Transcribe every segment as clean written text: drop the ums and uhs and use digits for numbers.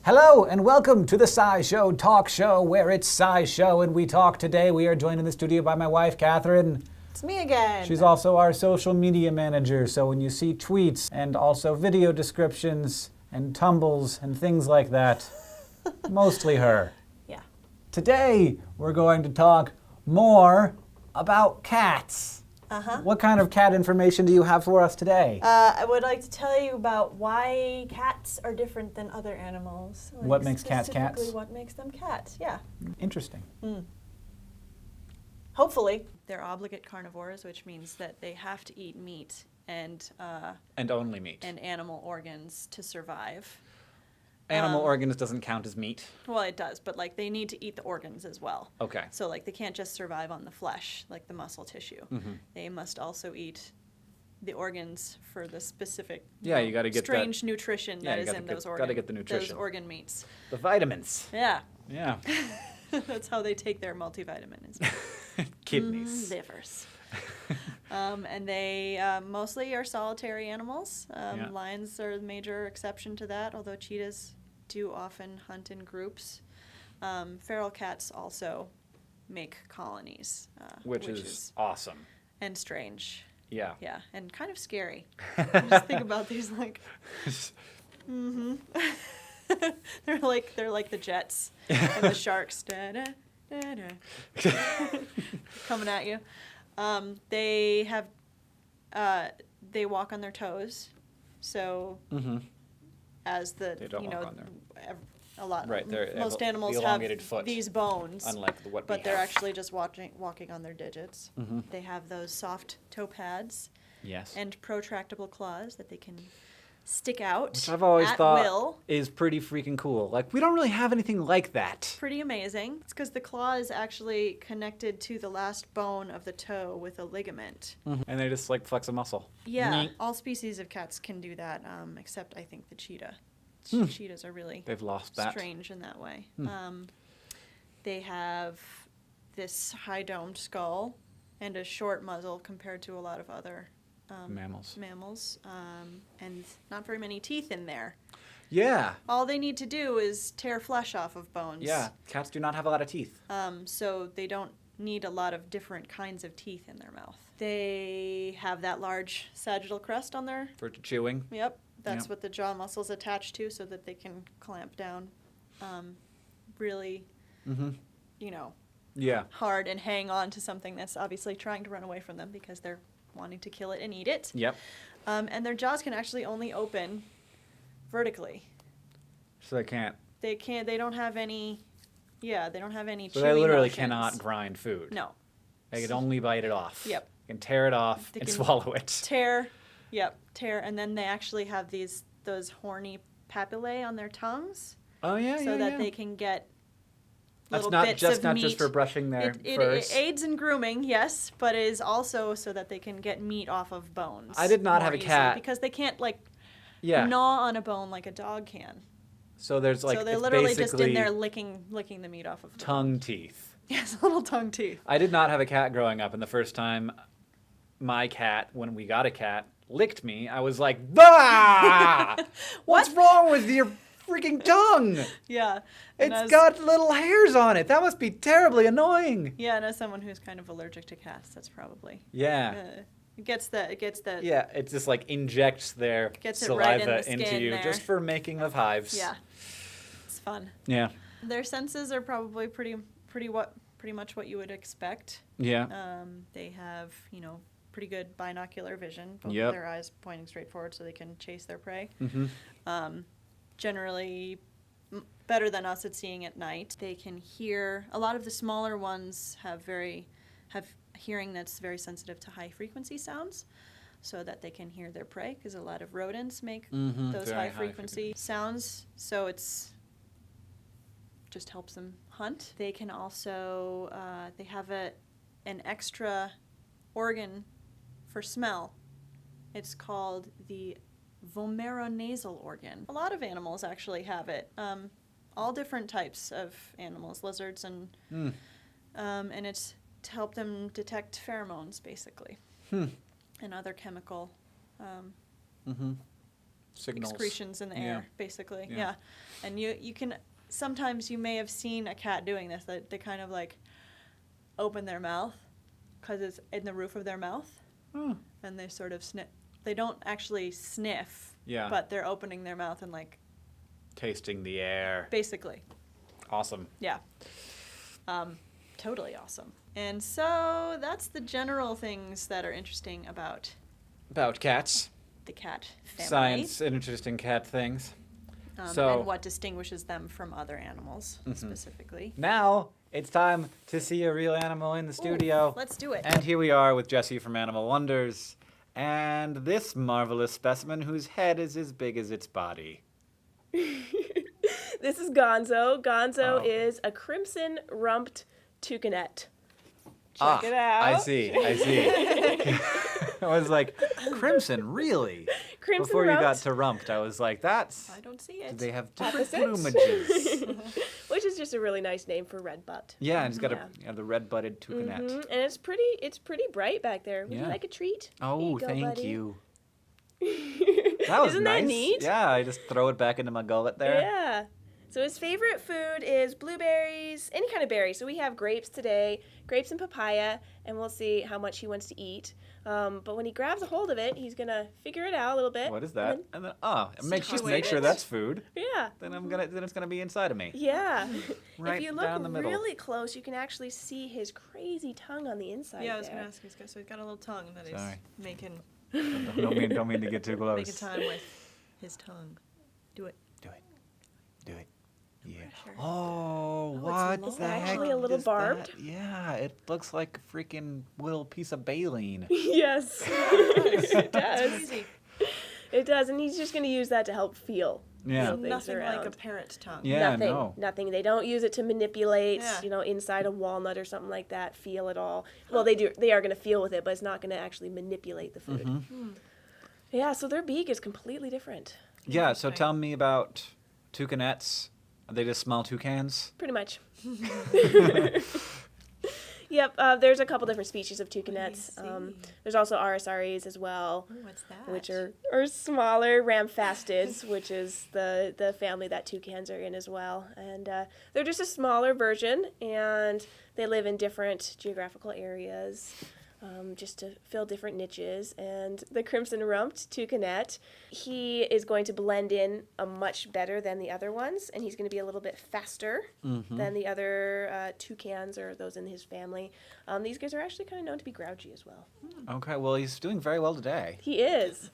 Hello and welcome to the SciShow talk show, where it's SciShow and we talk today. We are joined in the studio by my wife, Katherine. It's me again. She's also our social media manager, so when you see tweets and also video descriptions and tumbles and things like that, mostly her. Yeah. Today, we're going to talk more about cats. What kind of cat information do you have for us today? I would like to tell you about why cats are different than other animals. What makes cats cats? Specifically, what makes them cats, yeah. Interesting. Hopefully. They're obligate carnivores, which means that they have to eat meat and only meat. and animal organs to survive. Animal organs doesn't count as meat? Well, it does, but like they need to eat the organs as well. Okay. So like they can't just survive on the flesh, like the muscle tissue. They must also eat the organs for the specific you got to get strange nutrition that is in those organs. Got to get the nutrition. Those organ meats. The vitamins. Yeah. Yeah. That's how they take their multivitamins. Kidneys. Livers. And they mostly are solitary animals. Lions are a major exception to that, although cheetahs do often hunt in groups. Feral cats also make colonies. Which is awesome. And strange. Yeah. Yeah, and kind of scary. Just think about these, like... they're like the jets and the sharks. Coming at you. They have, they walk on their toes, so as the, they don't walk on their... a lot, right, most animals the have foot, these bones, unlike what but we they're have. actually just walking on their digits. They have those soft toe pads and protractable claws that they can stick out Which I've always at thought will. is pretty freaking cool. Like, we don't really have anything like that. Pretty amazing. It's because the claw is actually connected to the last bone of the toe with a ligament. And they just, like, flex a muscle. Yeah, all species of cats can do that, except I think the cheetah. Cheetahs are really They've lost that. strange in that way. They have this high-domed skull and a short muzzle compared to a lot of other mammals. And not very many teeth in there. Yeah. All they need to do is tear flesh off of bones. Yeah, cats do not have a lot of teeth. So they don't need a lot of different kinds of teeth in their mouth. They have that large sagittal crest on their... For chewing. Yep. That's what the jaw muscle's attached to so that they can clamp down really, hard and hang on to something that's obviously trying to run away from them because they're wanting to kill it and eat it. Yep. And their jaws can actually only open vertically. So they can't. They don't have any chewing So they literally motions. cannot grind food. No. They can only bite it off. Yep. They can tear it off and swallow it. Tear, and then they actually have those horny papillae on their tongues. Oh, yeah, so that they can get That's little not bits just of not meat. just for brushing their It furs. aids in grooming, yes, but it is also so that they can get meat off of bones. I did not more have a easily, cat. because they can't Yeah. gnaw on a bone like a dog can. So there's like so they're it's literally just in basically there licking the meat off of tongue teeth. Yes, little tongue teeth. I did not have a cat growing up, and the first time my cat, when we got a cat, licked me, I was like, bah! What's wrong with your freaking tongue? Yeah. It's got little hairs on it. That must be terribly annoying. Yeah, and as someone who's kind of allergic to cats, that's probably... Yeah. It gets the... Yeah, it just like injects their Gets it saliva right in the into skin you there. just for making of hives. Yeah. It's fun. Yeah. Their senses are probably pretty much what you would expect. Yeah. They have, pretty good binocular vision, both Yep. of their eyes pointing straight forward so they can chase their prey. Generally better than us at seeing at night. They can hear, a lot of the smaller ones have hearing that's very sensitive to high frequency sounds, so that they can hear their prey, because a lot of rodents make those very high high frequency sounds, so it's just helps them hunt. They can also, they have an extra organ for smell. It's called the vomeronasal organ. A lot of animals actually have it. All different types of animals, lizards and it's to help them detect pheromones, basically, and other chemical Signals. excretions in the Yeah. air, basically. Yeah. Yeah. And you can sometimes you may have seen a cat doing this. That they kind of like open their mouth because it's in the roof of their mouth, Oh. and they sort of sniff. They don't actually sniff. Yeah. But they're opening their mouth and like Tasting the air. basically. Awesome. Yeah. Totally awesome. And so that's the general things that are interesting about About cats. the cat family. Science and interesting cat things. And what distinguishes them from other animals Mm-hmm. specifically. Now it's time to see a real animal in the studio. Let's do it. And here we are with Jessi from Animal Wonders. And this marvelous specimen whose head is as big as its body. This is Gonzo. Gonzo Oh. is a crimson-rumped toucanet. Check it out. I see. I was like, crimson, really? Crimson Before you got rumped, to rumped, I was like, that's... I don't see Do it. they have different Opposite. plumages? which is just a really nice name for red butt. Yeah, and it's got Yeah. the red-butted toucanet. And it's pretty bright back there. Would Yeah. you like a treat? Oh, Here you go, thank buddy. you. That was Isn't nice. that neat? Yeah, I just throw it back into my gullet there. Yeah. So his favorite food is blueberries, any kind of berry. So we have grapes today, grapes and papaya, and we'll see how much he wants to eat. But when he grabs a hold of it, he's gonna figure it out a little bit. What is that? And then make Situate sure it. that's food. Yeah. Then it's gonna be inside of me. Yeah. Right if you down the look middle. really close, you can actually see his crazy tongue on the inside. Yeah, I was there. gonna ask. So he's got a little tongue that he's Sorry. making don't mean to get too close. making time with his tongue. Do it. Do it. Yeah. pressure. Oh, it's what long. the It's heck actually a little is barbed. that? Yeah, it looks like a freaking little piece of baleen. Yes, it That's does. crazy. It does, and he's just going to use that to help feel. Yeah. feel things Nothing like a around. parrot tongue. Yeah, nothing, no. nothing. They don't use it to manipulate, Yeah. inside a walnut or something like that. Feel at all. Well, they do. They are going to feel with it, but it's not going to actually manipulate the food. Mm-hmm. Yeah, so their beak is completely different. Yeah, so Interesting. tell me about toucanets. Are they just small toucans? Pretty much. Yep, there's a couple different species of toucanets. I see. There's also RSREs as well, Ooh, what's that? which are smaller, ramfastids, which is the family that toucans are in as well. And they're just a smaller version, and they live in different geographical areas. Just to fill different niches. And the crimson-rumped toucanet, he is going to blend in much better than the other ones, and he's going to be a little bit faster than the other toucans or those in his family. These guys are actually kind of known to be grouchy as well. Okay, well, he's doing very well today. He is.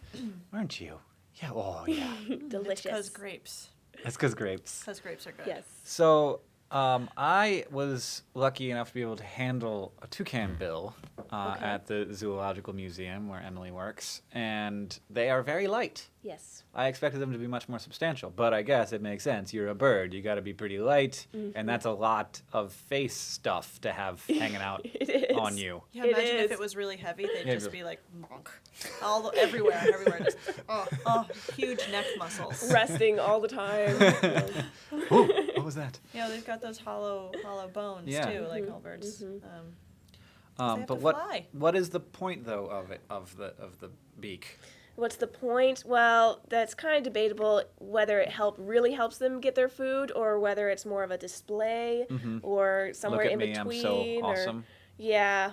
Aren't you? Yeah, oh, yeah. Delicious. Because grapes. That's because grapes. Because grapes are good. Yes. So, I was lucky enough to be able to handle a toucan bill at the Zoological Museum where Emily works, and they are very light. Yes. I expected them to be much more substantial, but I guess it makes sense. You're a bird. You got to be pretty light, and that's a lot of face stuff to have hanging out It is. on you. Yeah, It imagine if is. it was really heavy, they'd Yeah, just but- be like bonk. Everywhere, just huge neck muscles. Resting all the time. Ooh, what was that? Yeah, they've got those hollow bones Yeah. too, like all birds. They have But to what fly. what is the point though of the beak? What's the point? Well, that's kind of debatable whether it really helps them get their food, or whether it's more of a display, or somewhere Look at in me, between. I'm so or, awesome. yeah.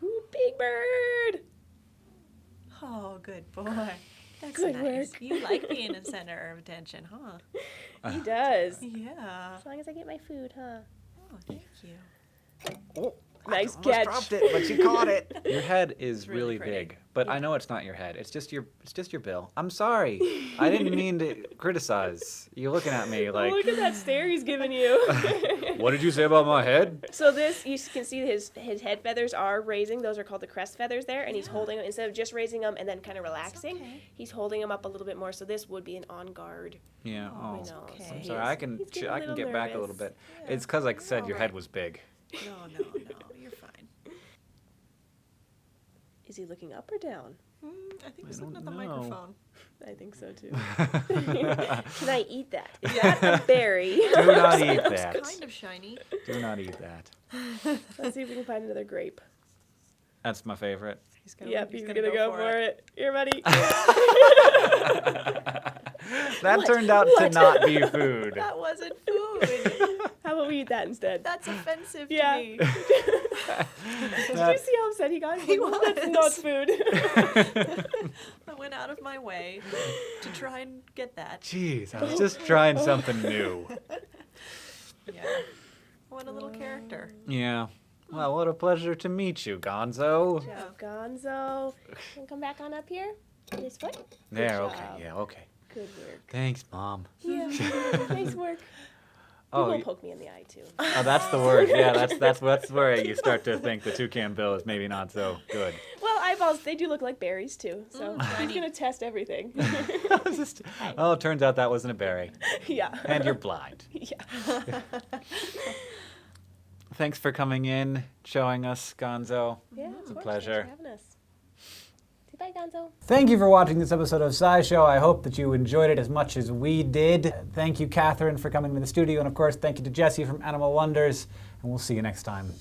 Ooh, big bird. Oh, good boy. That's Good nice. work. You like being the center of attention, huh? He does. Yeah. As long as I get my food, huh? Oh, thank you. Oh, Nice I almost catch. dropped it, but you caught it. Your head is really really pretty. big, but I know it's not your head. It's just your bill. I'm sorry. I didn't mean to criticize. You're looking at me like, Oh, look at that stare he's giving you. what did you say about my head? So this, you can see his head feathers are raising. Those are called the crest feathers there, and he's holding them instead of just raising them and then kind of relaxing. okay. He's holding them up a little bit more. So this would be an on guard. Yeah. Oh, Oh, I know. okay. So I'm he sorry. is- I can he's getting I can get back a little nervous. bit. Yeah. It's because, like I said, All your right. head was big. No, you're fine. Is he looking up or down? I think he's I looking at the don't know. microphone. I think so too. Can I eat that? Is that a berry? Do not eat It's that. kind of shiny. Do not eat that. Let's see if we can find another grape. That's my favorite. He's gonna, Yep, he's gonna go for it. Here, buddy. That turned out to not be food. That wasn't food. How about we eat that instead? That's offensive Yeah. to me. Did you see how upset he got? He That's not was. food. I went out of my way to try and get that. Jeez, I was just trying something new. Yeah. What a little character. Yeah. Well, what a pleasure to meet you, Gonzo. Good job, Gonzo. Can come back on up here? This foot? There, Good okay, job. yeah, okay. Good work. Thanks, Mom. Yeah. Nice work. Oh, He will y- poke me in the eye too. oh, that's the word. Yeah, that's where you start to think the toucan bill is maybe not so good. Well, eyeballs, they do look like berries too. So he's shiny. gonna test everything. Oh, it turns out that wasn't a berry. Yeah. And you're blind. Yeah. Thanks for coming in, showing us, Gonzo. Yeah, It's a of course. pleasure. Thanks for having us. Say bye, Gonzo. Thank you for watching this episode of SciShow. I hope that you enjoyed it as much as we did. Thank you, Katherine, for coming to the studio. And of course, thank you to Jessi from Animal Wonders. And we'll see you next time.